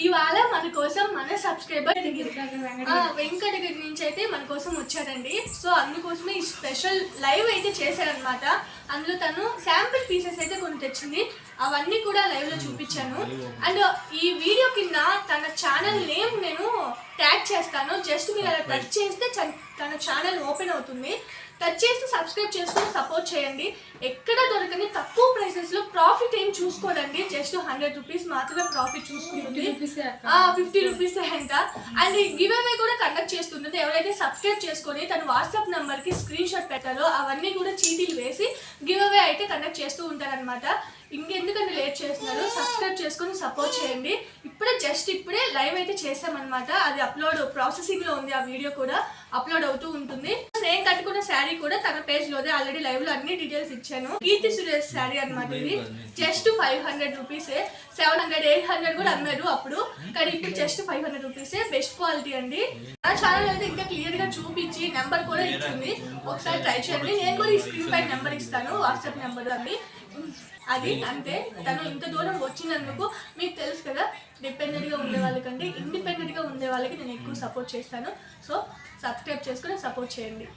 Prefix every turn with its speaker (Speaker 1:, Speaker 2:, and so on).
Speaker 1: ఇవాళ మన కోసం మన సబ్స్క్రైబర్ వెంకటగిరి నుంచి అయితే మన కోసం వచ్చాడండి. సో అందుకోసమే ఈ స్పెషల్ లైవ్ అయితే చేశారనమాట. అందులో తను శాంపిల్ పీసెస్ అయితే కొన్ని తెచ్చింది, అవన్నీ కూడా లైవ్ లో చూపించాను. అండ్ ఈ వీడియో కింద తన ఛానల్ నేమ్ నేను ట్యాగ్ చేస్తాను. జస్ట్ మీరు అలా టచ్ చేస్తే తన ఛానల్ ఓపెన్ అవుతుంది. టచ్ చేసి సబ్స్క్రైబ్ చేసుకొని సపోర్ట్ చేయండి. ఎక్కడ దొరకని తక్కువ ప్రైసెస్ లో ప్రాఫిట్ ఏం చూసుకోదండి. జస్ట్ 100 రూపీస్ మాత్రమే ప్రాఫిట్ చూసుకుంటుంది. 50 రూపీస్ అంట. అండ్ గివ్ అవే కూడా కండక్ట్ చేస్తుంది. ఎవరైతే సబ్స్క్రైబ్ చేసుకొని తన వాట్సాప్ నెంబర్ కి స్క్రీన్ షాట్ పెట్టారో అవన్నీ కూడా చీటీలు వేసి గివ్ అవే అయితే కండక్ట్ చేస్తూ ఉంటారనమాట. ఇంకెందుకంటే లేట్ చేస్తున్నారు, సబ్స్క్రైబ్ చేసుకొని సపోర్ట్ చేయండి. ఇప్పుడే లైవ్ అయితే చేసామన్నమాట. అది అప్లోడ్ ప్రాసెసింగ్ లో ఉంది. ఆ వీడియో కూడా అప్లోడ్ అవుతూ ఉంటుంది. నేను కట్టుకున్న శారీ కూడా తన పేజ్ లోనే ఆల్రెడీ లైవ్ లో అన్ని డీటెయిల్స్ ఇచ్చాను. కీర్తి సురేష్ శారీ అనమాట. ఇది జస్ట్ 500 రూపీసే. 700 800 కూడా అమ్మారు అప్పుడు, కానీ ఇప్పుడు జస్ట్ 500 రూపీసే. బెస్ట్ క్వాలిటీ అండి. నా ఛానల్ అయితే ఇంకా క్లియర్ గా చూపించి నెంబర్ కూడా ఇచ్చింది, ఒకసారి ట్రై చేయండి. నేను కూడా ఈ స్క్రీన్ పై నెంబర్ ఇస్తాను, వాట్సాప్ నెంబర్ అండి. అది అంతే. తను ఇంత దూరం వచ్చినందుకు మీకు తెలుసు కదా, డిపెండెంట్గా ఉండే వాళ్ళకంటే ఇండిపెండెంట్గా ఉండే వాళ్ళకి నేను ఎక్కువ సపోర్ట్ చేస్తాను. సో సబ్స్క్రైబ్ చేసుకుని సపోర్ట్ చేయండి.